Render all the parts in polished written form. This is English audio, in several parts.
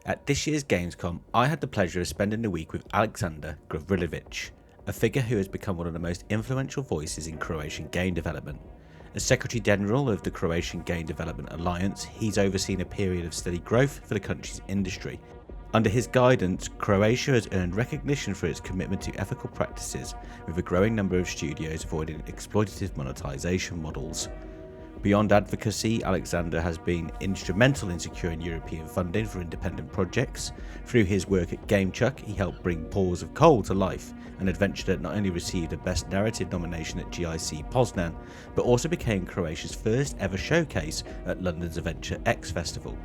At this year's Gamescom, I had the pleasure of spending the week with Aleksandar Gavrilović, a figure who has become one of the most influential voices in Croatian game development. As Secretary General of the Croatian Game Development Alliance, he's overseen a period of steady growth for the country's industry. Under his guidance, Croatia has earned recognition for its commitment to ethical practices, with a growing number of studios avoiding exploitative monetization models. Beyond advocacy, Aleksandar has been instrumental in securing European funding for independent projects. Through his work at Gamechuck, he helped bring Paws of Coal to life, an adventure that not only received a Best Narrative nomination at GIC Poznań, but also became Croatia's first ever showcase at London's AdventureX festival.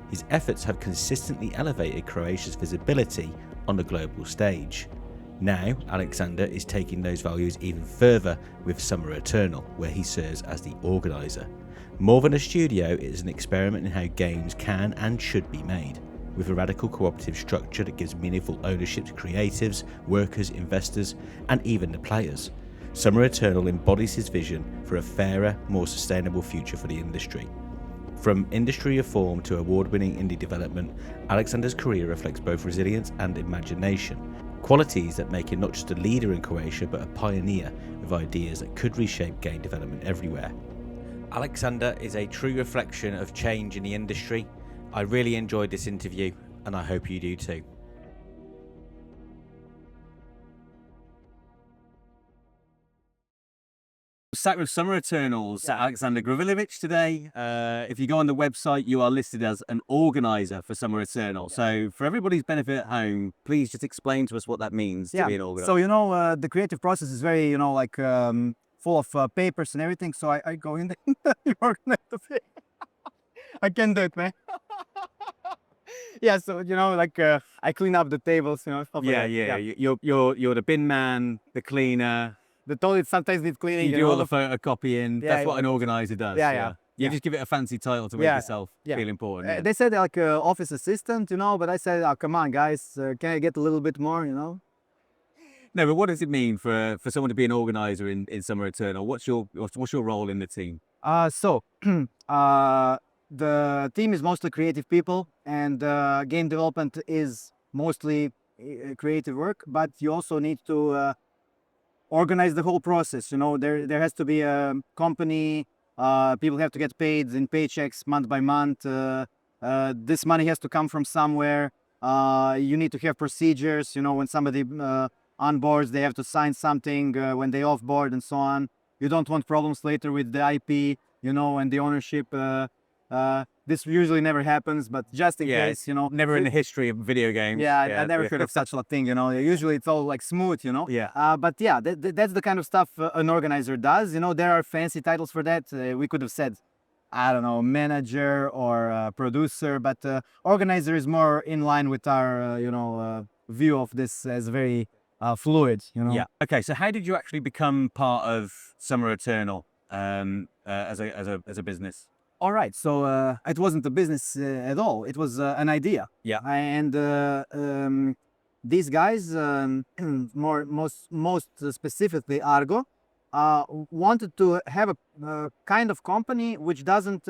His efforts have consistently elevated Croatia's visibility on the global stage. Now, Aleksandar is taking those values even further with Summer Eternal, where he serves as the organiser. More than a studio, it is an experiment in how games can and should be made, with a radical cooperative structure that gives meaningful ownership to creatives, workers, investors, and even the players. Summer Eternal embodies his vision for a fairer, more sustainable future for the industry. From industry reform to award-winning indie development, Aleksandar's career reflects both resilience and imagination, qualities that make him not just a leader in Croatia but a pioneer with ideas that could reshape game development everywhere. Aleksandar is a true reflection of change in the industry. I really enjoyed this interview and I hope you do too. Sat with Summer Eternal's Aleksandar Gavrilović today. If you go on the website, you are listed as an organiser for Summer Eternal. So for everybody's benefit at home, please just explain to us what that means to be an organiser. So, the creative process is very, full of papers and everything. So I go in there, you organize the thing. I can do it, man. Yeah, so, I clean up the tables, stuff like that. You're the bin man, the cleaner. The toilet sometimes needs cleaning. You do all the photocopying. Yeah, That's what an organiser does. You just give it a fancy title to make yourself feel important. They said office assistant, but I said, oh, come on, guys, can I get a little bit more, No, but what does it mean for someone to be an organiser in Summer Eternal? What's your role in the team? The team is mostly creative people, and game development is mostly creative work, but you also need to organize the whole process. There has to be a company, people have to get paid in paychecks month by month. This money has to come from somewhere. You need to have procedures, when somebody onboards, they have to sign something when they offboard and so on. You don't want problems later with the IP, and the ownership. This usually never happens, but just in case, Never in the history of video games. I never heard of such a thing, Usually it's all like smooth, But that's the kind of stuff an organizer does. There are fancy titles for that. We could have said, I don't know, manager or producer, but organizer is more in line with our, view of this as very fluid, Yeah. Okay. So how did you actually become part of Summer Eternal as a business? All right, so it wasn't a business at all. It was an idea. Yeah. And these guys, most specifically Argo, wanted to have a kind of company which doesn't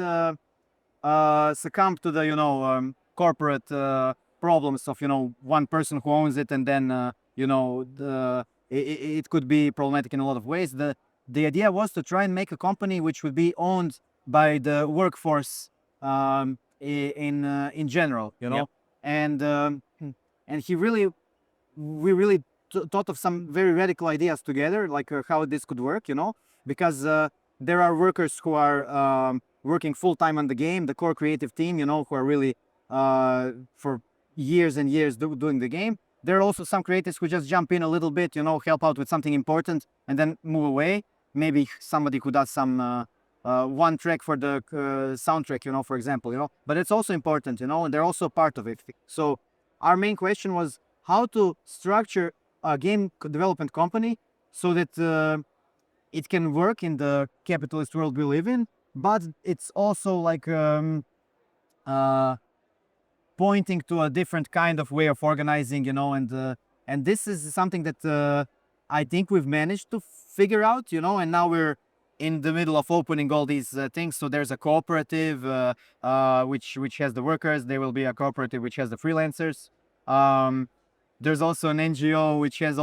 succumb to the corporate problems of one person who owns it, and then it could be problematic in a lot of ways. The idea was to try and make a company which would be owned by the workforce in general, and we really thought of some very radical ideas together, like how this could work, because there are workers who are working full-time on the game, the core creative team, who are really for years and years doing the game. There are also some creators who just jump in a little bit, help out with something important and then move away. Maybe somebody who does some one track for the soundtrack, for example, but it's also important, and they're also part of it. So our main question was how to structure a game development company so that it can work in the capitalist world we live in, but it's also like pointing to a different kind of way of organizing, and this is something that I think we've managed to figure out, and now we're in the middle of opening all these things. So there's a cooperative which has the workers. There will be a cooperative which has the freelancers. There's also an NGO which has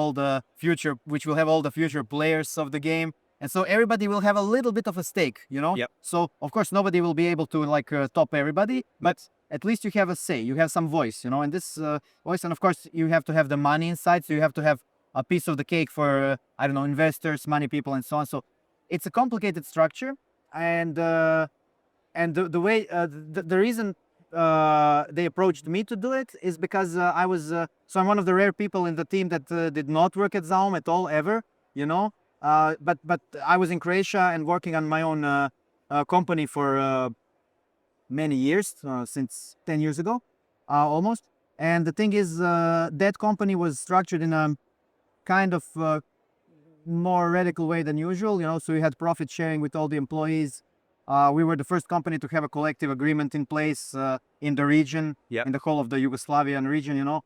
which will have all the future players of the game. And so everybody will have a little bit of a stake, you know? Yep. So of course nobody will be able to like top everybody, but at least you have a say, you have some voice, you know, and this voice, and of course you have to have the money inside, so you have to have a piece of the cake for, I don't know, investors, money people, and so on. So it's a complicated structure, and the way, the reason they approached me to do it is because so I'm one of the rare people in the team that did not work at Zaum at all, ever, you know. But I was in Croatia and working on my own company for many years, since 10 years ago, almost. And the thing is, that company was structured in a kind of more radical way than usual, you know. So we had profit sharing with all the employees. We were the first company to have a collective agreement in place in the region, in the whole of the Yugoslavian region, you know.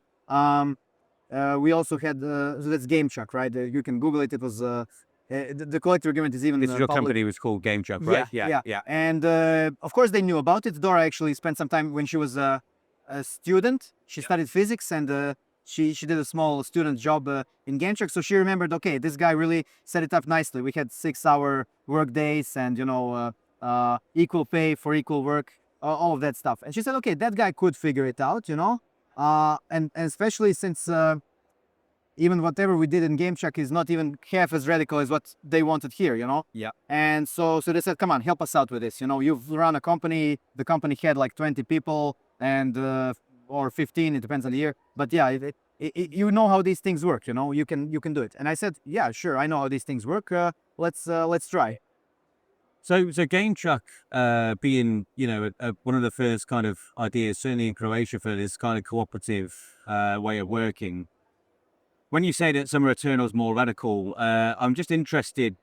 We also had, so that's Gamechuck, right? You can Google it. It was, the collective agreement is even This is your company was called Gamechuck, right? Yeah. And of course they knew about it. Dora actually spent some time when she was a student. She studied physics, and she did a small student job in Gamechuck. So she remembered, okay, this guy really set it up nicely. We had 6-hour work days and, you know, equal pay for equal work, all of that stuff. And she said, okay, that guy could figure it out, you know. And especially since even whatever we did in Gamechuck is not even half as radical as what they wanted here, you know? Yeah. And so they said, come on, help us out with this. You know, you've run a company, the company had like 20 people and, or 15, it depends on the year. But yeah, you know how these things work, you know, you can do it. And I said, yeah, sure, I know how these things work. Let's try. So Gamechuck, being, you know, one of the first kind of ideas, certainly in Croatia, for this kind of cooperative way of working. When you say that Summer Eternal is more radical, I'm just interested.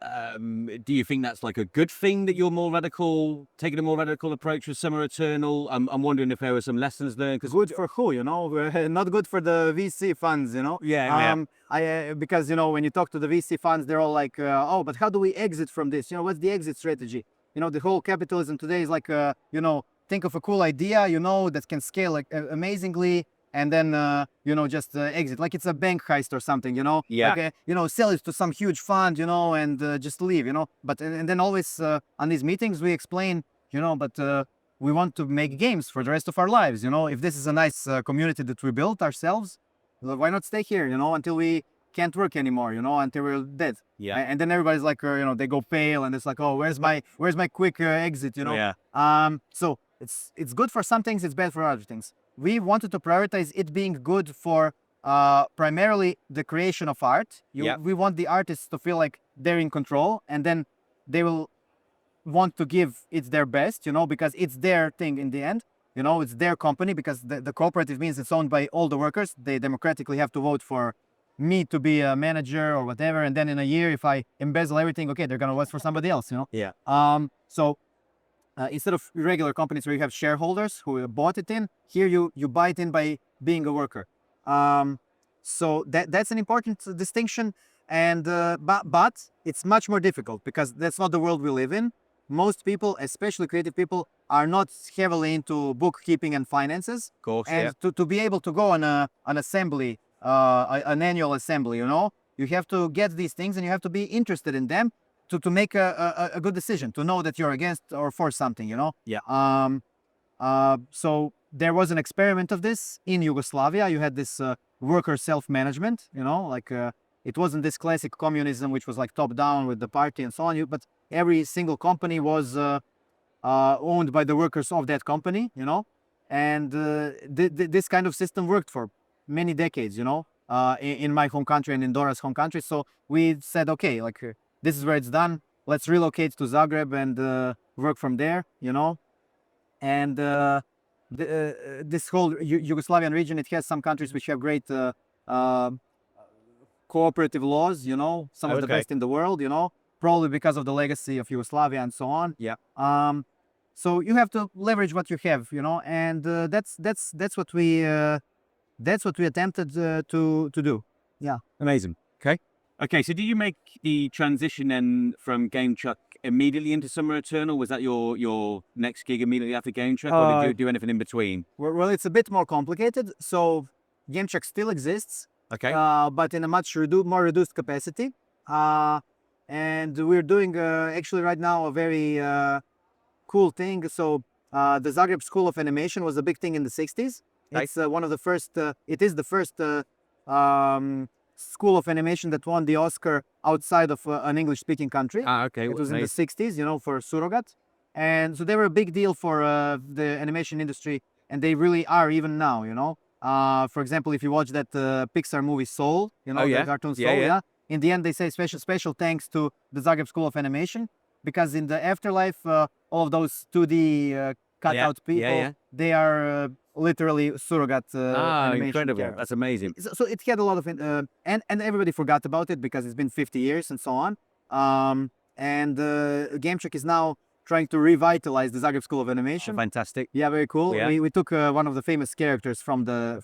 Do you think that's like a good thing that you're more radical, taking a more radical approach with Summer Eternal? I'm wondering if there were some lessons learned. Good for who, you know? Not good for the VC funds, you know? Because, you know, when you talk to the VC funds, they're all like, oh, but how do we exit from this? You know, what's the exit strategy? You know, the whole capitalism today is like, you know, think of a cool idea, you know, that can scale like amazingly, and then, you know, just exit. Like it's a bank heist or something, you know? Yeah. Like, you know, sell it to some huge fund, you know, and just leave, you know? But, and then always on these meetings, we explain, you know, but we want to make games for the rest of our lives, you know? If this is a nice community that we built ourselves, why not stay here, you know, until we can't work anymore, you know, until we're dead. Yeah. And then everybody's like, you know, they go pale and it's like, oh, where's my quick exit, you know? Yeah. So it's good for some things, it's bad for other things. We wanted to prioritize it being good for primarily the creation of art. We want the artists to feel like they're in control, and then they will want to give it their best, you know, because it's their thing in the end. You know, it's their company, because the cooperative means it's owned by all the workers. They democratically have to vote for me to be a manager or whatever. And then in a year, if I embezzle everything, okay, they're going to vote for somebody else, you know? Yeah. So instead of regular companies where you have shareholders who bought it in, here you buy it in by being a worker. So that's an important distinction. And but it's much more difficult, because that's not the world we live in. Most people, especially creative people, are not heavily into bookkeeping and finances. Of course. And to be able to go on an assembly, an annual assembly, you know, you have to get these things and you have to be interested in them to make a good decision, to know that you're against or for something, you know? Yeah. So there was an experiment of this in Yugoslavia. You had this worker self-management, you know, like it wasn't this classic communism, which was like top down with the party and so on, but every single company was owned by the workers of that company, you know? And this kind of system worked for many decades, you know, in my home country and in Dora's home country. So we said, okay, like this is where it's done. Let's relocate to Zagreb and work from there, you know? And this whole Yugoslavian region, it has some countries which have great cooperative laws, you know, some of the best in the world, you know, probably because of the legacy of Yugoslavia and so on. Yeah. So you have to leverage what you have, you know, and that's what we attempted to do. Yeah. Amazing. Okay. Okay, so did you make the transition then from Gamechuck immediately into Summer Eternal? Was that your next gig immediately after Gamechuck, or did you do anything in between? Well, it's a bit more complicated. So Gamechuck still exists, Okay. but in a much more reduced capacity. And we're doing actually right now a very cool thing. So the Zagreb School of Animation was a big thing in the 60s. It's one of the first, it is the first school of animation that won the Oscar outside of an English-speaking country. Okay. It was in the 60s, for Surrogat. And so they were a big deal for the animation industry, and they really are even now. For example, if you watch that Pixar movie Soul, the cartoon Soul, Yeah. in the end they say special thanks to the Zagreb School of Animation, because in the afterlife, all of those 2D cutout people, they are literally surrogate animation incredible. characters. That's amazing. So it had a lot of, and everybody forgot about it because it's been 50 years and so on. And Gamechuck is now trying to revitalize the Zagreb School of Animation. Fantastic. Yeah, very cool. Yeah. We took one of the famous characters from the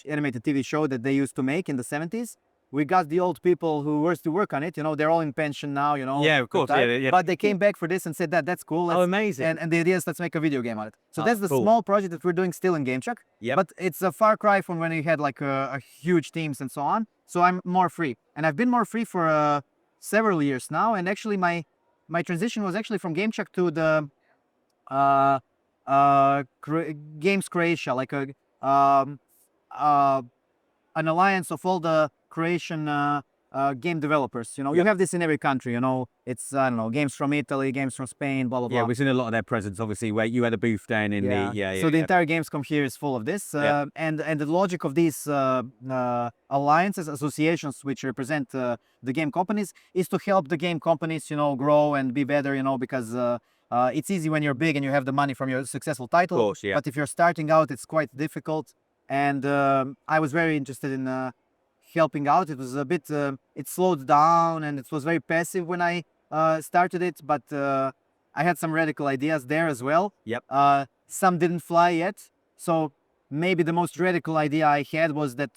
animated TV show that they used to make in the 70s. We got the old people who used to work on it. They're all in pension now. Yeah, of course. Yeah. But they came back for this and said that's cool. Amazing. And the idea is let's make a video game on it. So that's the cool. small project that we're doing still in Gamechuck. Yep. But it's a far cry from when we had like a huge teams and so on. So I'm more free, and I've been more free for several years now. And actually, my transition was actually from Gamechuck to the Games Croatia, like an alliance of all the Croatian game developers. You have this in every country. It's games from Italy, games from Spain, blah blah blah. Yeah, we've seen a lot of their presence, obviously, where you had a booth down in the So the entire Gamescom here is full of this, and the logic of these alliances, associations, which represent the game companies, is to help the game companies, grow and be better. Because it's easy when you're big and you have the money from your successful title. Of course, yeah. But if you're starting out, it's quite difficult. And I was very interested in helping out. It was a bit, it slowed down, and it was very passive when I started it. But I had some radical ideas there as well. Yep. Some didn't fly yet. So maybe the most radical idea I had was that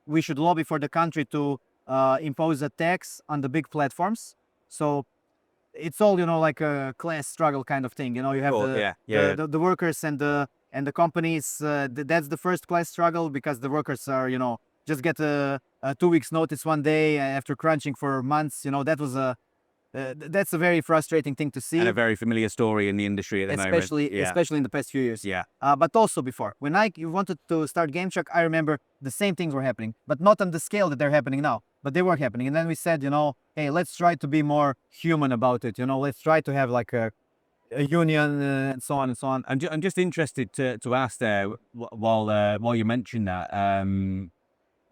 we should lobby for the country to impose a tax on the big platforms. So it's all, like a class struggle kind of thing. You have the workers and the companies. That's the first class struggle, because the workers are, just get a 2 weeks notice one day after crunching for months. That's a very frustrating thing to see. And a very familiar story in the industry at the moment. Especially in the past few years. Yeah. But also before. When I wanted to start Gamechuck, I remember the same things were happening, but not on the scale that they're happening now. But they were happening. And then we said, hey, let's try to be more human about it. Let's try to have like a union and so on and so on. I'm just interested to ask there, while you mentioned that,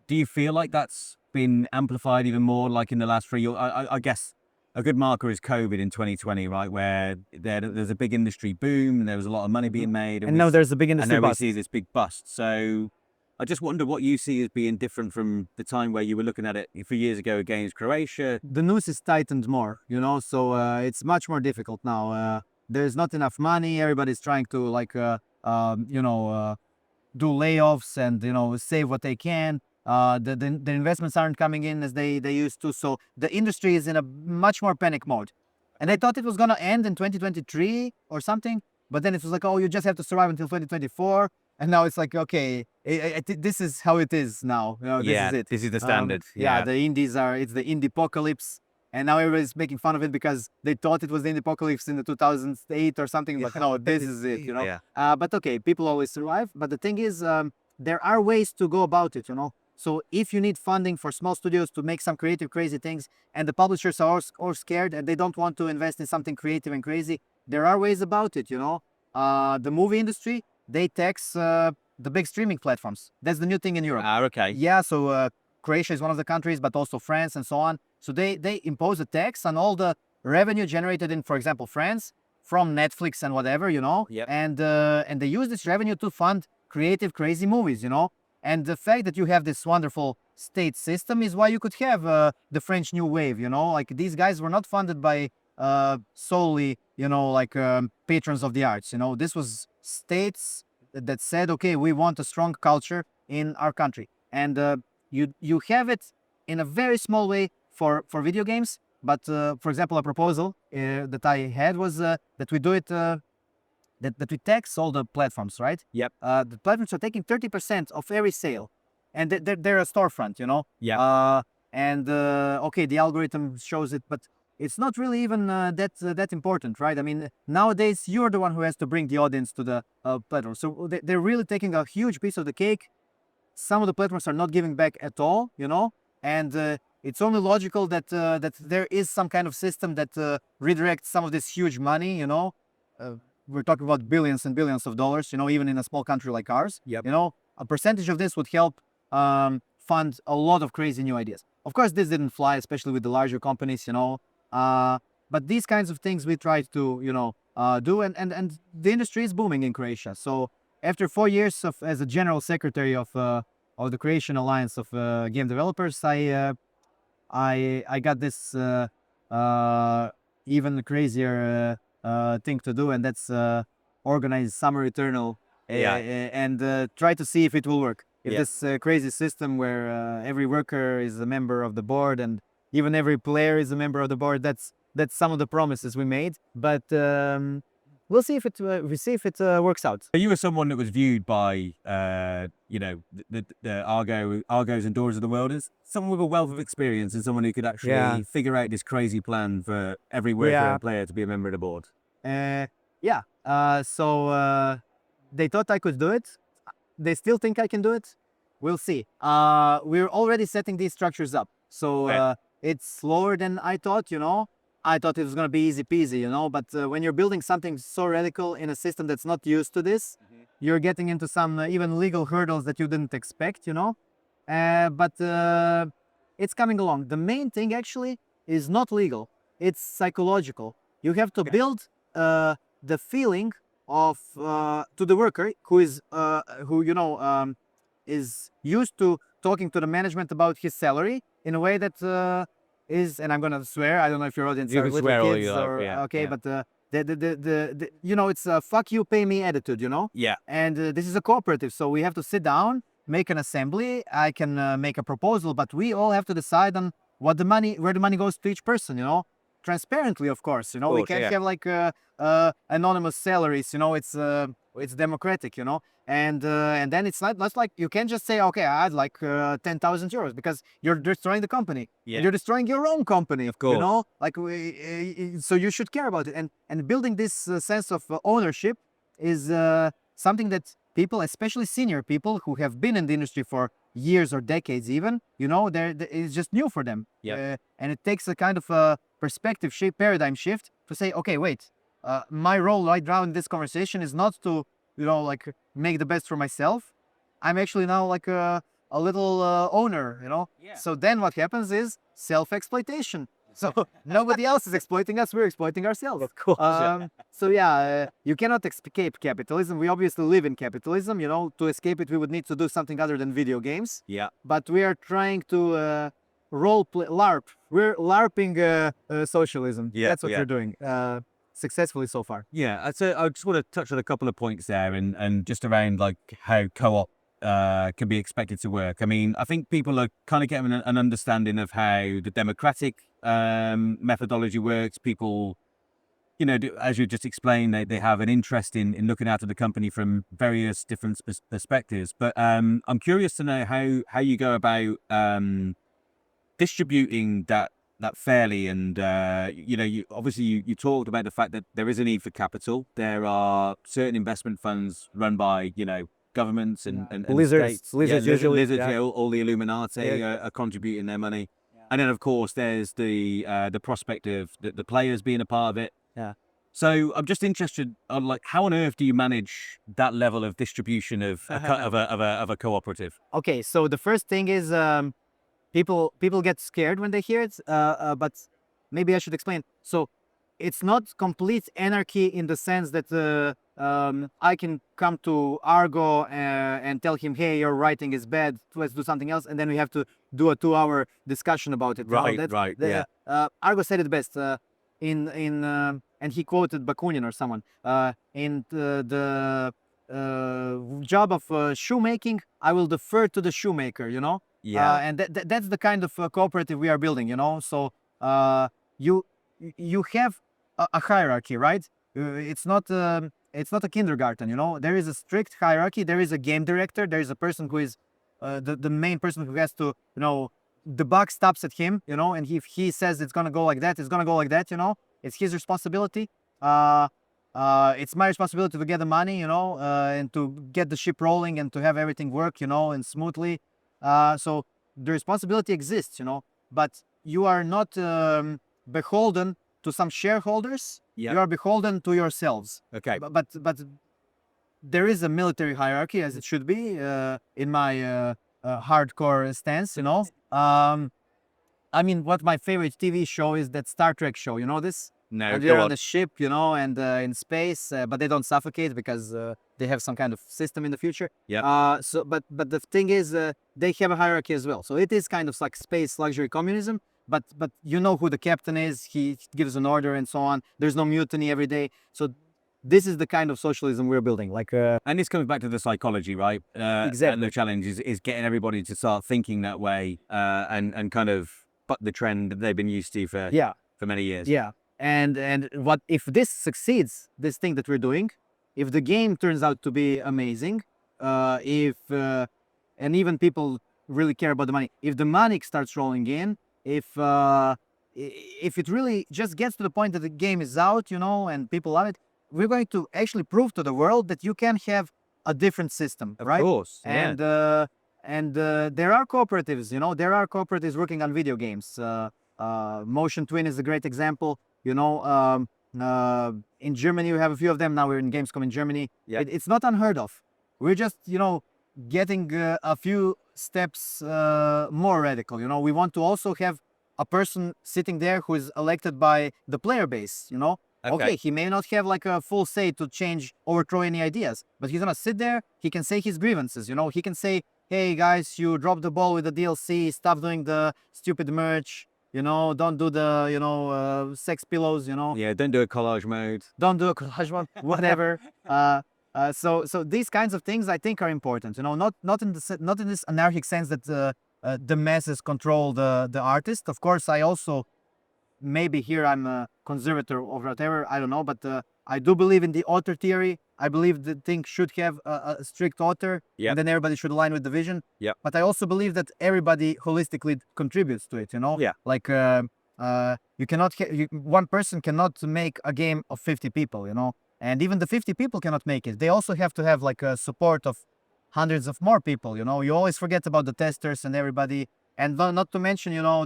do you feel like that's been amplified even more, like in the last 3 years? I guess a good marker is COVID in 2020, right? Where there's a big industry boom, and there was a lot of money being made. And now there's a big industry bust. We see this big bust. So I just wonder what you see as being different from the time where you were looking at it a few years ago against Croatia. The noose is tightened more, so it's much more difficult now. There's not enough money. Everybody's trying to do layoffs and, save what they can. The investments aren't coming in as they used to. So the industry is in a much more panic mode. And I thought it was going to end in 2023 or something. But then it was like, oh, you just have to survive until 2024. And now it's like, okay, this is how it is now. This is it. This is the standard. The indies it's the indie apocalypse. And now everybody's making fun of it because they thought it was the indie apocalypse in the 2008 or something. Like, no, this is it, But okay, people always survive. But the thing is, there are ways to go about it, So if you need funding for small studios to make some creative, crazy things, and the publishers are all scared and they don't want to invest in something creative and crazy, there are ways about it, The movie industry, they tax the big streaming platforms. That's the new thing in Europe. Okay. Yeah, so Croatia is one of the countries, but also France and so on. So they impose a tax on all the revenue generated in, for example, France from Netflix and whatever, Yep. And they use this revenue to fund creative, crazy movies, And the fact that you have this wonderful state system is why you could have the French New Wave, Like these guys were not funded by solely, patrons of the arts, This was states that said, okay, we want a strong culture in our country. And you have it in a very small way for video games. But for example, a proposal that I had was that we do it. That we tax all the platforms, right? Yep. The platforms are taking 30% of every sale, and they're a storefront, you know. Yep. Okay, the algorithm shows it, but it's not really even that important, right? I mean, nowadays you're the one who has to bring the audience to the platform, so they're really taking a huge piece of the cake. Some of the platforms are not giving back at all, you know, and it's only logical that that there is some kind of system that redirects some of this huge money, you know. We're talking about billions and billions of dollars, you know, even in a small country like ours. Yep. You know, a percentage of this would help fund a lot of crazy new ideas. Of course, this didn't fly, especially with the larger companies, you know. But these kinds of things we try to, you know, do, and the industry is booming in Croatia. So after 4 years of as a general secretary of the Croatian Alliance of Game Developers, I got this even crazier thing to do, and that's organize Summer Eternal and try to see if it will work. If this crazy system where every worker is a member of the board and even every player is a member of the board, that's some of the promises we made. But we'll see if it works out. You were someone that was viewed by you know, the Argos and Doors of the world as someone with a wealth of experience and someone who could actually figure out this crazy plan for every worker and player to be a member of the board. So they thought I could do it. They still think I can do it. We'll see. We're already setting these structures up. So it's slower than I thought, you know. I thought it was going to be easy peasy, you know. But when you're building something so radical in a system that's not used to this, you're getting into some even legal hurdles that you didn't expect, you know. But it's coming along. The main thing actually is not legal. It's psychological. You have to build the feeling of to the worker who is is used to talking to the management about his salary in a way that is, and I'm gonna swear, I don't know if your audience You are can little swear all kids you like, or yeah. but the you know, it's a fuck you pay me attitude, you know. Yeah. And this is a cooperative, so we have to sit down, make an assembly. I can make a proposal, but we all have to decide on where the money goes to each person, you know, transparently, of course. You know, we can't have like anonymous salaries. You know, it's democratic. You know, and then it's not like you can't just say, okay, I'd like 10,000 euros, because you're destroying the company. Yeah. You're destroying your own company. Of course. You know, like so you should care about it, and building this sense of ownership is something that people, especially senior people who have been in the industry for years or decades even, you know, it's just new for them. Yeah. And it takes a kind of a perspective shift, paradigm shift, to say, okay, wait, my role right now in this conversation is not to, you know, like make the best for myself. I'm actually now like a little owner, you know. Yeah. So then what happens is self-exploitation. So nobody else is exploiting us, we're exploiting ourselves. Of course. So yeah, you cannot escape capitalism. We obviously live in capitalism, you know. To escape it, we would need to do something other than video games. Yeah. But we are trying to role play, LARP. We're LARPing socialism. Yeah, That's what yeah. we're doing successfully so far. Yeah, so I just want to touch on a couple of points there, and just around like how co-op can be expected to work. I mean, I think people are kind of getting an understanding of how the democratic methodology works. People, you know, as you just explained, they have an interest in looking after the company from various different perspectives. But I'm curious to know how you go about distributing that fairly. And you know, you talked about the fact that there is a need for capital. There are certain investment funds run by, you know, governments and Lizards, states. lizards usually, lizards, yeah. yeah, all the Illuminati are contributing their money. And then of course there's the prospect of the players being a part of it. Yeah. So I'm just interested on, like, how on earth do you manage that level of distribution of a cooperative? Okay, so the first thing is people get scared when they hear it, but maybe I should explain. So it's not complete anarchy in the sense that I can come to Argo and tell him, hey, your writing is bad, let's do something else, and then we have to do a 2-hour discussion about it. Right, No, right, yeah. Argo said it best and he quoted Bakunin or someone in the job of shoemaking. I will defer to the shoemaker, you know. Yeah. And that's the kind of cooperative we are building, you know. So you have a hierarchy, right? It's not a kindergarten, you know. There is a strict hierarchy. There is a game director. There is a person who is the main person who has to, you know, the buck stops at him, you know, and if he says it's gonna go like that, it's gonna go like that, you know. It's his responsibility. It's my responsibility to get the money, you know, and to get the ship rolling and to have everything work, you know, and smoothly. So the responsibility exists, you know, but you are not beholden to some shareholders. Yeah. You are beholden to yourselves. Okay. But there is a military hierarchy, as it should be, in my hardcore stance, you know. I mean, what my favorite TV show is that Star Trek show. You know this? No, And go they're on on. the ship, you know, and in space, but they don't suffocate because they have some kind of system in the future. Yeah. But the thing is, they have a hierarchy as well. So it is kind of like space luxury communism. But you know who the captain is. He gives an order and so on. There's no mutiny every day. So this is the kind of socialism we're building. Like And this comes back to the psychology, right? And Exactly. the challenge is getting everybody to start thinking that way, and kind of buck the trend that they've been used to for yeah. many years. Yeah, and what if this succeeds? This thing that we're doing, if the game turns out to be amazing, if and even people really care about the money, if the money starts rolling in, if it really just gets to the point that the game is out, you know, and people love it, we're going to actually prove to the world that you can have a different system, Of right? course. Yeah. And there are cooperatives, you know, there are cooperatives working on video games. Motion Twin is a great example. You know, in Germany we have a few of them now. We're in Gamescom in Germany. Yeah. It's not unheard of. We're just, you know, getting a few steps more radical. You know, we want to also have a person sitting there who is elected by the player base. You know, okay, he may not have like a full say to change, overthrow any ideas, but he's gonna sit there. He can say his grievances. You know, he can say, "Hey guys, you dropped the ball with the DLC. Stop doing the stupid merch. You know, don't do the, you know, sex pillows, you know. Yeah. Don't do a collage mode. Don't do a collage one, whatever." So these kinds of things I think are important, you know, not in this anarchic sense that the masses control the artist. Of course, I also, maybe here I'm a conservator or whatever, I don't know, but I do believe in the author theory. I believe the thing should have a strict author, Yep. and then everybody should align with the vision. Yep. But I also believe that everybody holistically contributes to it, you know? Yeah. Like, you cannot, one person cannot make a game of 50 people, you know? And even the 50 people cannot make it. They also have to have like a support of hundreds of more people, you know? You always forget about the testers and everybody. And not to mention, you know,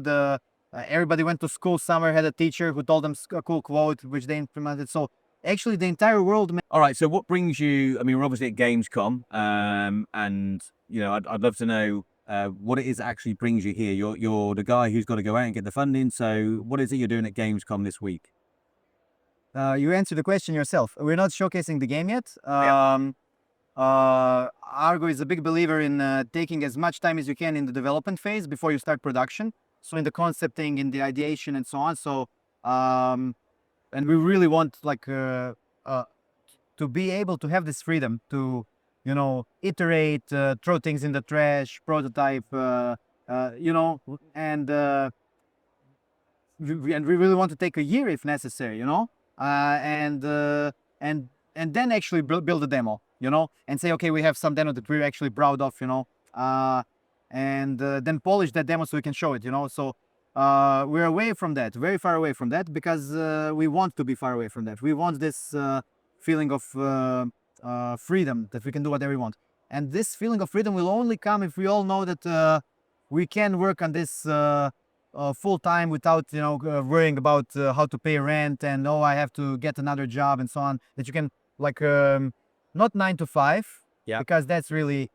everybody went to school somewhere, had a teacher who told them a cool quote, which they implemented. So actually the entire world. All right. So what brings you? I mean, we're obviously at Gamescom, and you know, I'd love to know what it is that actually brings you here. You're the guy who's got to go out and get the funding. So what is it you're doing at Gamescom this week? You answer the question yourself. We're not showcasing the game yet. Argo is a big believer in taking as much time as you can in the development phase before you start production. So in the concepting, in the ideation, and so on. So, and we really want like to be able to have this freedom to, you know, iterate, throw things in the trash, prototype, you know, and we really want to take a year if necessary, you know, and then actually build a demo, you know, and say, okay, we have some demo that we're actually proud of, you know, and then polish that demo so we can show it, you know. So we're away from that, very far away from that, because we want to be far away from that. We want this feeling of freedom, that we can do whatever we want. And this feeling of freedom will only come if we all know that we can work on this full time without, you know, worrying about how to pay rent and, oh, I have to get another job and so on. That you can like not 9 to 5, Yeah. because that's really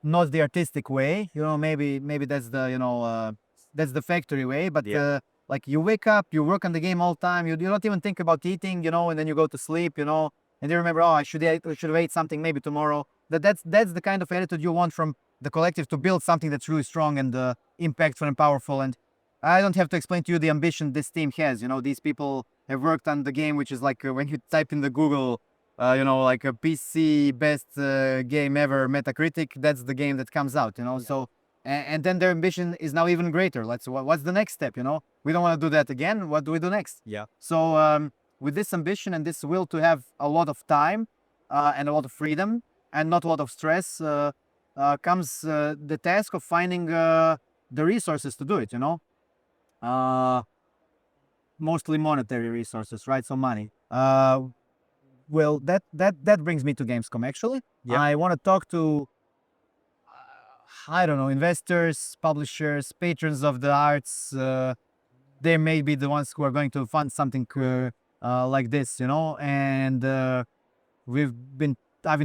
not the artistic way, you know. Maybe that's the, you know, that's the factory way, but Yeah. like you wake up, you work on the game all the time, you don't even think about eating, you know, and then you go to sleep, you know, and you remember, oh, I should have ate something maybe tomorrow. That's the kind of attitude you want from the collective to build something that's really strong and impactful and powerful. And I don't have to explain to you the ambition this team has. You know, these people have worked on the game, which is like when you type in the Google, you know, like a PC best game ever Metacritic, that's the game that comes out, you know. So and then their ambition is now even greater. What's the next step? We don't want to do that again. What do we do next? Yeah. So with this ambition and this will to have a lot of time and a lot of freedom and not a lot of stress, comes the task of finding the resources to do it. Mostly monetary resources, right? So money. Well, that brings me to Gamescom. Actually, Yeah. I want to talk to I don't know, investors, publishers, patrons of the arts. They may be the ones who are going to fund something like this, And I've been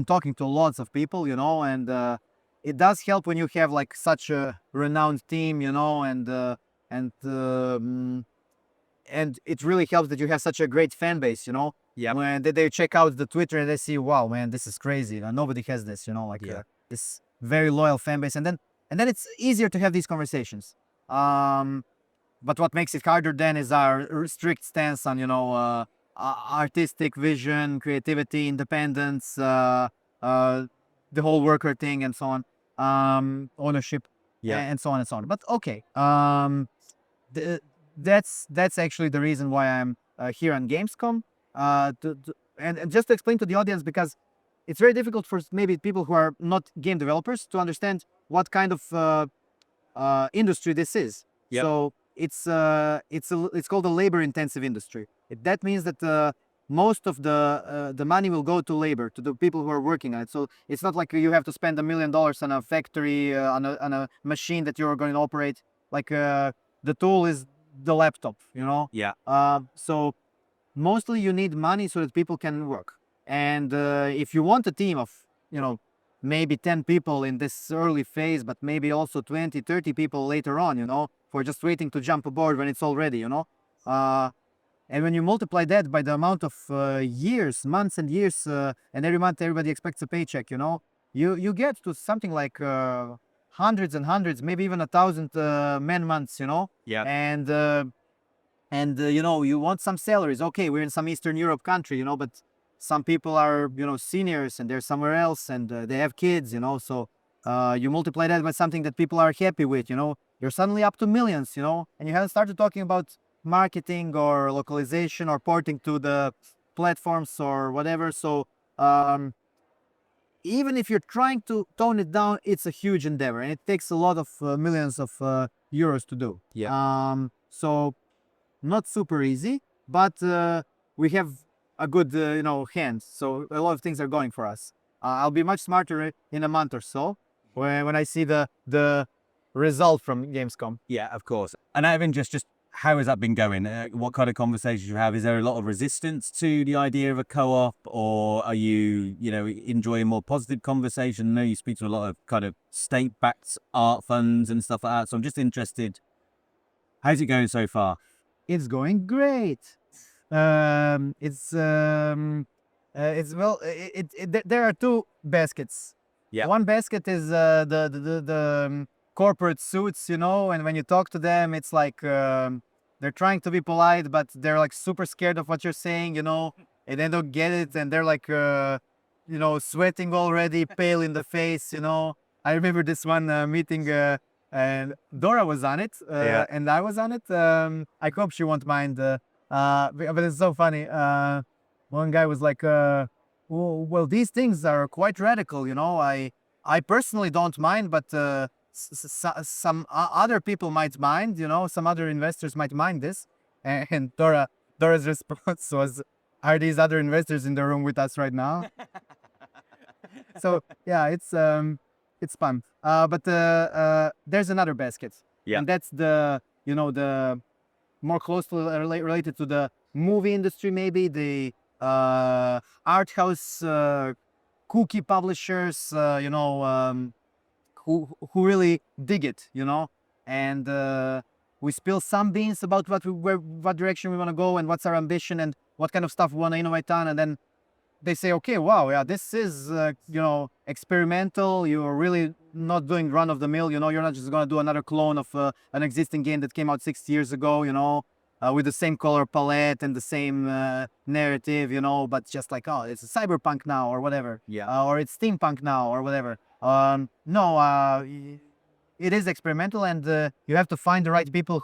talking to lots of people, and it does help when you have like such a renowned team, and and it really helps that you have such a great fan base, Yeah. When they check out the Twitter and they see, wow, man, this is crazy. Nobody has this, Yeah. this very loyal fan base, and then it's easier to have these conversations. But what makes it harder then is our strict stance on artistic vision, creativity, independence, the whole worker thing, and so on, ownership, Yeah. and so on and so on. But okay, that's actually the reason why I'm here on Gamescom. And just to explain to the audience, because it's very difficult for maybe people who are not game developers to understand what kind of industry this is. Yep. So it's called a labor-intensive industry. That means that most of the money will go to labor, to the people who are working on it. So it's not like you have to spend $1 million on a factory, on a machine that you're going to operate. Like the tool is the laptop, Yeah. So mostly you need money so that people can work. And if you want a team of, maybe 10 people in this early phase, but maybe also 20, 30 people later on, who are just waiting to jump aboard when it's all ready, and when you multiply that by the amount of years, months and years, and every month everybody expects a paycheck, you get to something like hundreds and hundreds, maybe even 1,000 man months, Yeah. And you want some salaries. Okay, we're in some Eastern Europe country, but some people are, seniors and they're somewhere else and they have kids, so you multiply that by something that people are happy with, you're suddenly up to millions, and you haven't started talking about marketing or localization or porting to the platforms or whatever. So even if you're trying to tone it down, it's a huge endeavor and it takes a lot of millions of euros to do. Yeah. So not super easy, but we have a good, hand. So a lot of things are going for us. I'll be much smarter in a month or so when I see the result from Gamescom. Yeah, of course. And out of interest, just how has that been going? What kind of conversations you have? Is there a lot of resistance to the idea of a co-op, or are you, enjoying more positive conversation? I know you speak to a lot of kind of state-backed art funds and stuff like that. So I'm just interested. How's it going so far? It's going great. It's well. There are two baskets. Yeah. One basket is the corporate suits, and when you talk to them, it's like they're trying to be polite, but they're like super scared of what you're saying, and they don't get it, and they're like sweating already, pale in the face, I remember this one meeting. And Dora was on it, Yeah. and I was on it. I hope she won't mind. But it's so funny. One guy was like, well, these things are quite radical, I personally don't mind, but some other people might mind, some other investors might mind this." And Dora's response was, "Are these other investors in the room with us right now?" So yeah, it's fun. But there's another basket, Yeah. and that's the more closely related to the movie industry, maybe the art house cookie publishers, who really dig it, and we spill some beans about what direction we want to go and what's our ambition and what kind of stuff we want to innovate on, and then they say, okay, wow, yeah, this is experimental. You're really not doing run of the mill. You're not just going to do another clone of an existing game that came out 6 years ago. With the same color palette and the same narrative. But just like, oh, it's cyberpunk now or whatever. Yeah. Or it's steampunk now or whatever. No, it is experimental, and you have to find the right people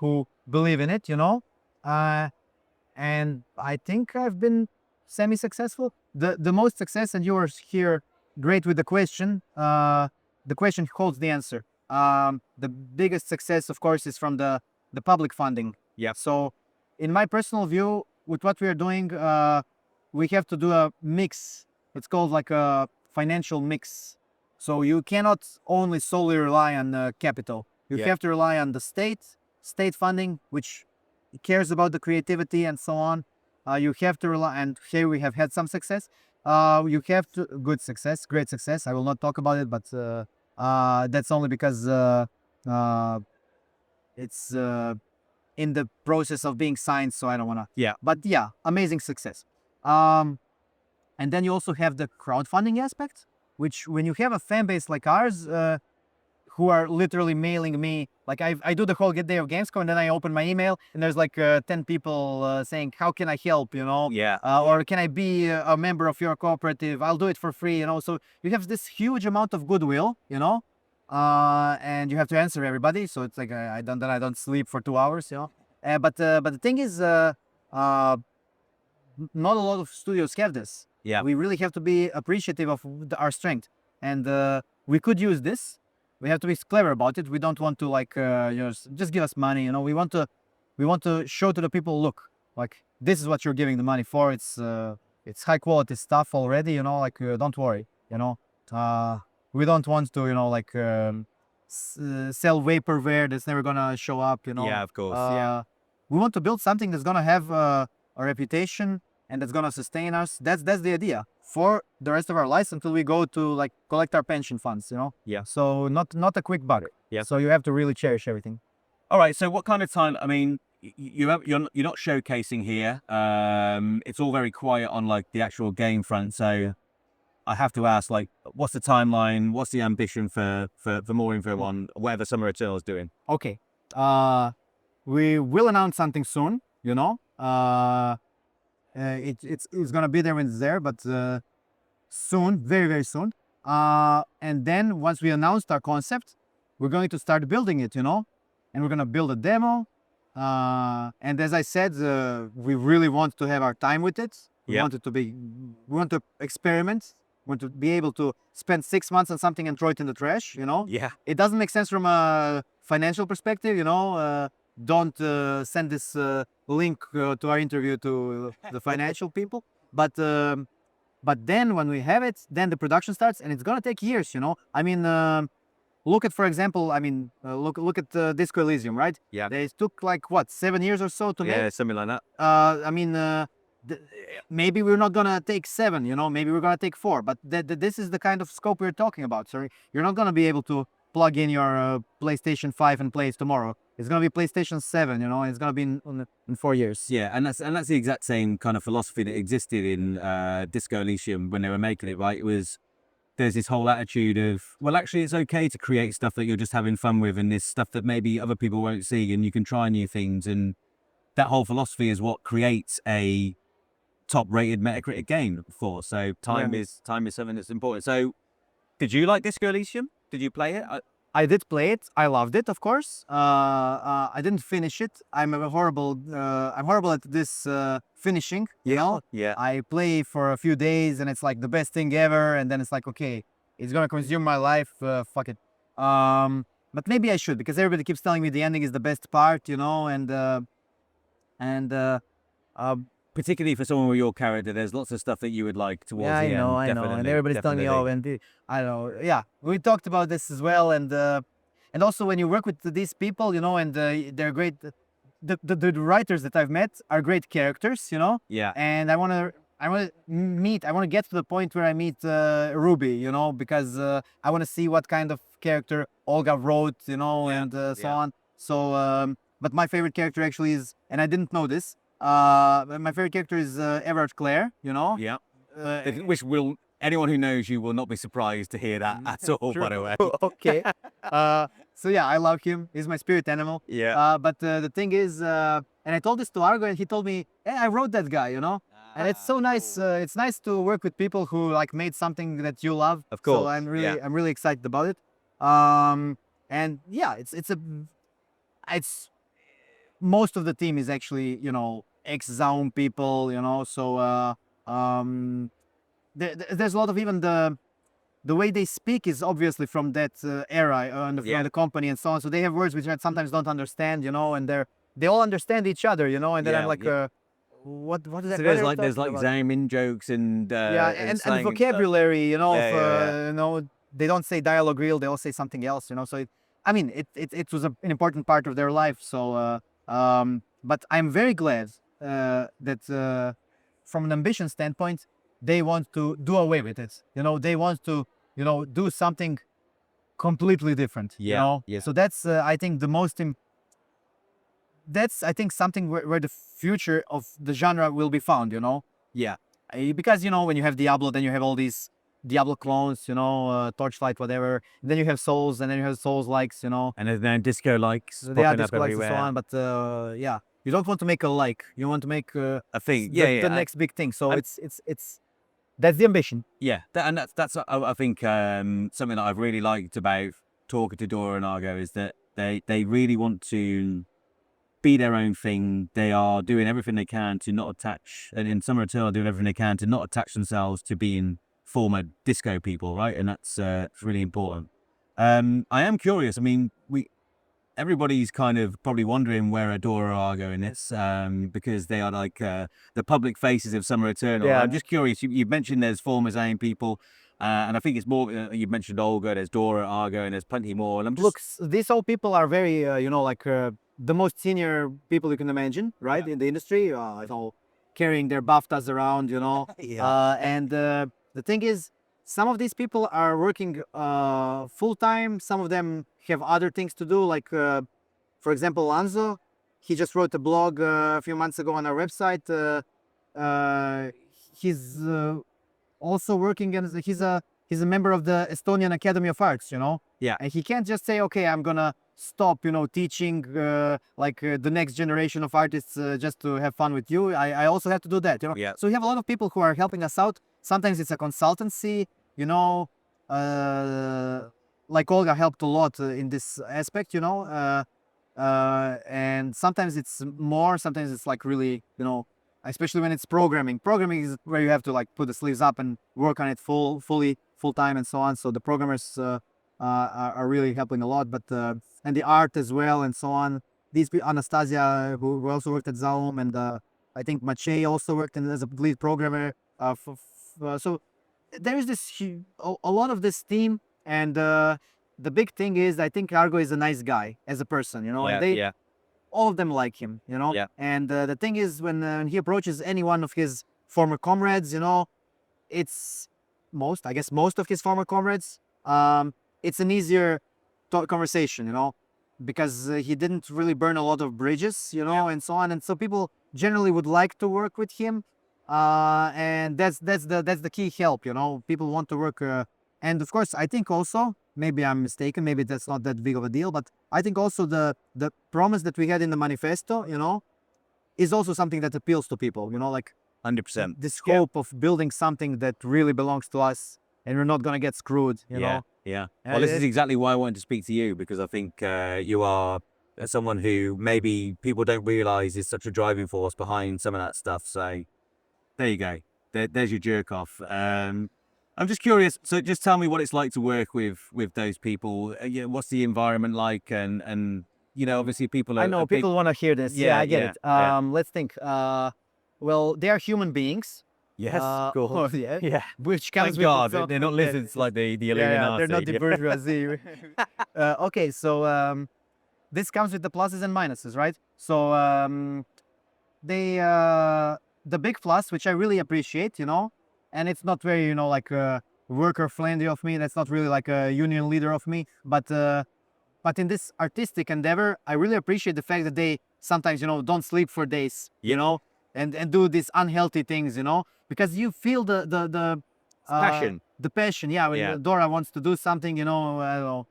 who believe in it, you know. And I think I've been semi-successful. The most success, and you were here great with the question. The question holds the answer. The biggest success, of course, is from the public funding. Yeah. So, in my personal view, with what we are doing, we have to do a mix. It's called like a financial mix. So you cannot only solely rely on capital. You Yeah. have to rely on the state funding, which cares about the creativity and so on. You have to rely, and here we have had some success. You have to great success. I will not talk about it, but that's only because it's in the process of being signed, so I don't wanna. Yeah. But yeah, amazing success. And then you also have the crowdfunding aspect, which when you have a fan base like ours, who are literally mailing me, like I do the whole day of Gamescom, and then I open my email, and there's like 10 people saying, how can I help, you know? Yeah. Or can I be a member of your cooperative? I'll do it for free, you know? So you have this huge amount of goodwill, you know? And you have to answer everybody. So it's like, I don't sleep for 2 hours, you know? But the thing is, not a lot of studios have this. Yeah. We really have to be appreciative of our strength, and we could use this. We have to be clever about it. We don't want to like just give us money. You know, we want to show to the people, look, like this is what you're giving the money for. It's high quality stuff already. You know, like don't worry. You know, we don't want to like sell vaporware that's never gonna show up. You know. Yeah, of course. Yeah. We want to build something that's gonna have a reputation and that's gonna sustain us. That's the idea for the rest of our lives until we go to like collect our pension funds, you know. Yeah. So not a quick buck. Yeah. So you have to really cherish everything. All right. So what kind of time? I mean, you're not showcasing here. It's all very quiet on like the actual game front. So I have to ask, like, what's the timeline? What's the ambition for more info on whatever Summer Eternal is doing? Okay. We will announce something soon. You know. It's gonna be there when it's there, but soon, very very soon. And then once we announced our concept, we're going to start building it, you know, and we're gonna build a demo. And as I said, we really want to have our time with it. We Yeah. want it to be, we want to experiment. We want to be able to spend 6 months on something and throw it in the trash, you know. Yeah. It doesn't make sense from a financial perspective, you know. Don't send this link to our interview to the financial people. But then when we have it, then the production starts, and it's gonna take years, you know. I mean, look at, for example, look at Disco Elysium, right? Yeah. They took like what, 7 years or so to Yeah, make. something like that. I mean, maybe we're not gonna take 7, you know. Maybe we're gonna take 4. But this is the kind of scope we're talking about. So you're not gonna be able to plug in your PlayStation 5 and play it tomorrow. It's gonna be PlayStation 7, you know, and it's gonna be in 4 years. Yeah, and that's the exact same kind of philosophy that existed in Disco Elysium when they were making it, right? It was, there's this whole attitude of, well, actually it's okay to create stuff that you're just having fun with, and this stuff that maybe other people won't see, and you can try new things, and that whole philosophy is what creates a top-rated Metacritic game for. So time is something that's important. So did you like Disco Elysium? Did you play it? I did play it. I loved it, of course. I didn't finish it. I'm horrible at this finishing. You know. Yeah. I play for a few days, and it's like the best thing ever. And then it's like, okay, it's gonna consume my life. Fuck it. But maybe I should, because everybody keeps telling me the ending is the best part. You know, and Particularly for someone with your character, there's lots of stuff that you would like towards yeah, the I end. know. And Definitely, everybody's telling me, oh, definitely. I know. Yeah, we talked about this as well, and also when you work with these people, you know, and they're great. The writers that I've met are great characters, you know. Yeah. And I want to get to the point where I meet Ruby, you know, because I want to see what kind of character Olga wrote, you know, and so on. So, but my favorite character actually is, and I didn't know this. My favorite character is Everard Clare, you know. Yeah. Which will, anyone who knows you will not be surprised to hear that at all, by the way. Okay. So yeah, I love him. He's my spirit animal. Yeah. But the thing is, and I told this to Argo, and he told me, "Hey, I wrote that guy," you know. And it's so nice. It's nice to work with people who like made something that you love. Of course. So I'm really, yeah. I'm really excited about it. And yeah, it's most of the team is actually, you know, ex-Zaum people, you know, so there's a lot of even the way they speak is obviously from that era and from the company and so on. So they have words which I sometimes don't understand, you know, and they all understand each other, you know, and then I'm like, what is that? So What there's like Zamin jokes and and slang and stuff. vocabulary, you know, Yeah, you know, they don't say dialogue reel, they all say something else, you know. So I mean, it was an important part of their life. So, but I'm very glad that from an ambition standpoint, they want to do away with it. You know, they want to, you know, do something completely different. You know, so that's I think the most. That's I think something where the future of the genre will be found. You know. Yeah. Because you know when you have Diablo, then you have all these Diablo clones, you know, Torchlight, whatever. Then you have Souls, and then you have Souls likes, you know. And then disco likes They are popping up disco likes and everywhere. so on. But yeah, you don't want to make a like. You want to make I think the next big thing. So it's that's the ambition. Yeah, and that's I think something that I've really liked about talking to Dora and Argo is that they really want to be their own thing. They are doing everything they can to not attach, and in Summer Eternal, doing everything they can to not attach themselves to being former disco people, right? And that's it's really important. I am curious. I mean, everybody's kind of probably wondering where Adora are going this, because they are like the public faces of Summer Eternal. Yeah. I'm just curious. You've mentioned there's former Zane people, and I think it's more. You've mentioned Olga. There's Dora, Argo, and there's plenty more. And I'm just Look, these all people are very, you know, like the most senior people you can imagine, right, in the industry. You know, carrying their BAFTAs around, you know. And the thing is, some of these people are working full time. Some of them have other things to do, like, for example, Lanzo. He just wrote a blog a few months ago on our website. He's also working as he's a member of the Estonian Academy of Arts, you know. Yeah. And he can't just say, okay, I'm gonna stop, you know, teaching the next generation of artists just to have fun with you. I also have to do that, you know. Yeah. So we have a lot of people who are helping us out. Sometimes it's a consultancy, you know. Like Olga helped a lot in this aspect, you know. And sometimes it's more. Sometimes it's like really, you know, especially when it's programming. Programming is where you have to like put the sleeves up and work on it full time and so on. So the programmers are really helping a lot, but and the art as well and so on. These people, Anastasia, who also worked at Zaum, and I think Maciej also worked as a lead programmer. So there is a lot of this team, and the big thing is I think Argo is a nice guy as a person, you know, and all of them like him, you know. Yeah. And the thing is, when he approaches any one of his former comrades, you know, it's most of his former comrades, it's an easier conversation, you know, because he didn't really burn a lot of bridges, you know, and so on. And so people generally would like to work with him, and that's the key help, you know. People want to work, and of course, I think also, maybe I'm mistaken, maybe that's not that big of a deal, but I think also the promise that we had in the manifesto, you know, is also something that appeals to people, you know, like 100%. this hope of building something that really belongs to us, and we're not gonna get screwed, you know. Yeah. Well, this is exactly why I wanted to speak to you, because I think you are someone who maybe people don't realize is such a driving force behind some of that stuff. So there you go. There's your jerk off. I'm just curious. So just tell me what it's like to work with those people. Yeah, what's the environment like? And you know, obviously people are. I know people want to hear this. Yeah, I get it. Let's think. Well, they are human beings. Yes, cool. Yeah. Which comes Thank with God, itself. they're not lizards like the Illuminati. Yeah, they're not the bourgeoisie. Okay, so this comes with the pluses and minuses, right? So they the big plus, which I really appreciate, you know, and it's not very, you know, like worker friendly of me. That's not really like a union leader of me, but in this artistic endeavor, I really appreciate the fact that they sometimes, you know, don't sleep for days, you know, and do these unhealthy things, you know, because you feel the passion. The passion, yeah. When Dora wants to do something, you know, I don't know,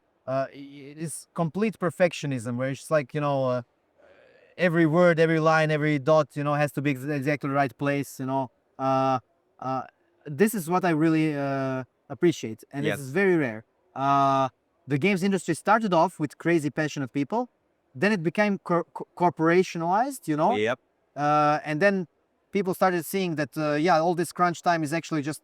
it's complete perfectionism, where it's like, you know, every word, every line, every dot, you know, has to be exactly the right place, you know. This is what I really appreciate, and this is very rare. the games industry started off with crazy passionate people, then it became corporationalized, you know, Yep. and then people started seeing that yeah, all this crunch time is actually just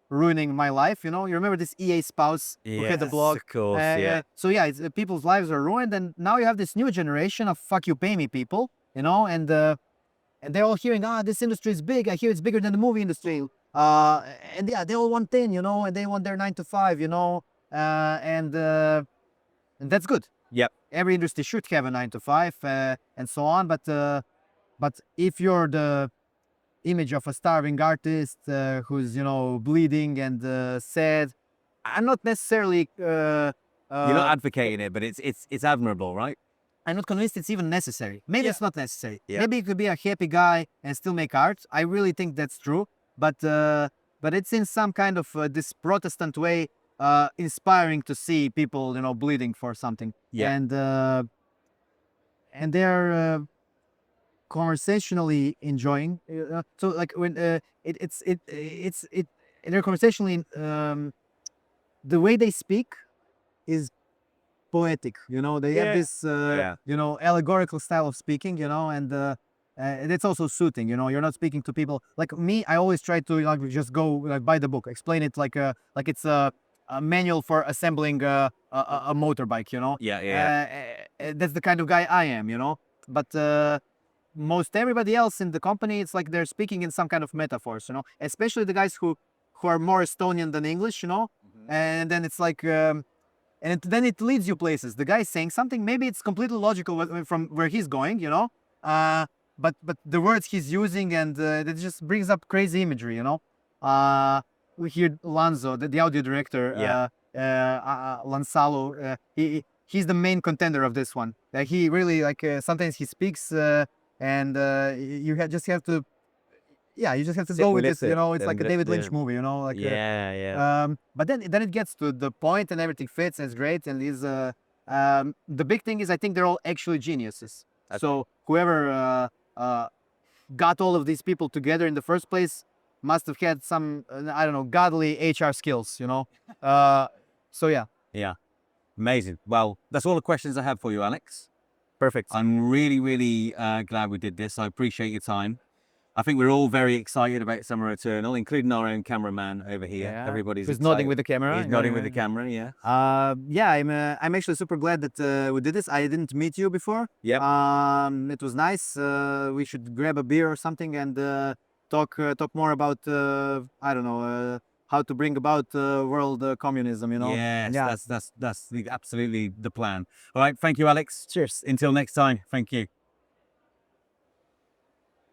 ruining my life. You know, you remember this EA spouse who had the blog? Of course. Yeah. So yeah, people's lives are ruined, and now you have this new generation of "fuck you, pay me" people. You know, and they're all hearing, this industry is big. I hear it's bigger than the movie industry. And yeah, they all want in, you know, and they want their 9 to 5, you know, and that's good. Yep. Every industry should have a 9 to 5 and so on. But if you're the image of a starving artist who's, you know, bleeding and sad, I'm not necessarily. You're not advocating it, but it's admirable, right? I'm not convinced it's even necessary. Maybe it's not necessary. Yeah. Maybe you could be a happy guy and still make art. I really think that's true. But it's in some kind of this Protestant way, inspiring to see people, you know, bleeding for something. Yeah. And they're conversationally enjoying. So like when they're conversationally the way they speak is poetic, you know. They have this you know, allegorical style of speaking, you know, and it's also suiting, you know. You're not speaking to people like me. I always try to like just go like buy the book, explain it like it's a manual for assembling a motorbike, you know. That's the kind of guy I am, you know. But most everybody else in the company, it's like they're speaking in some kind of metaphors, you know, especially the guys who are more Estonian than English, you know. And then it's like then it leads you places. The guy's saying something, maybe it's completely logical from where he's going, you know, but the words he's using, and it just brings up crazy imagery, you know. We hear Lanzo, the audio director, Lansalo, he's the main contender of this one. He really like sometimes he speaks and you just have to, you just have to go with this, you know. It's like a David Lynch movie, you know, like but then it gets to the point and everything fits and it's great. And is the big thing is I think they're all actually geniuses. So whoever got all of these people together in the first place must have had some I don't know, godly HR skills, you know. So yeah. Amazing. Well, that's all the questions I have for you, Alex. Perfect. I'm really glad we did this. I appreciate your time. I think we're all very excited about Summer Eternal, including our own cameraman over here. Everybody's nodding with the camera. He's nodding with the camera, yeah. I'm actually super glad that we did this. I didn't meet you before. It was nice. We should grab a beer or something and talk more about I don't know, how to bring about world communism, you know. Yes, that's absolutely the plan. All right, thank you, Alex. Cheers. Until next time, thank you.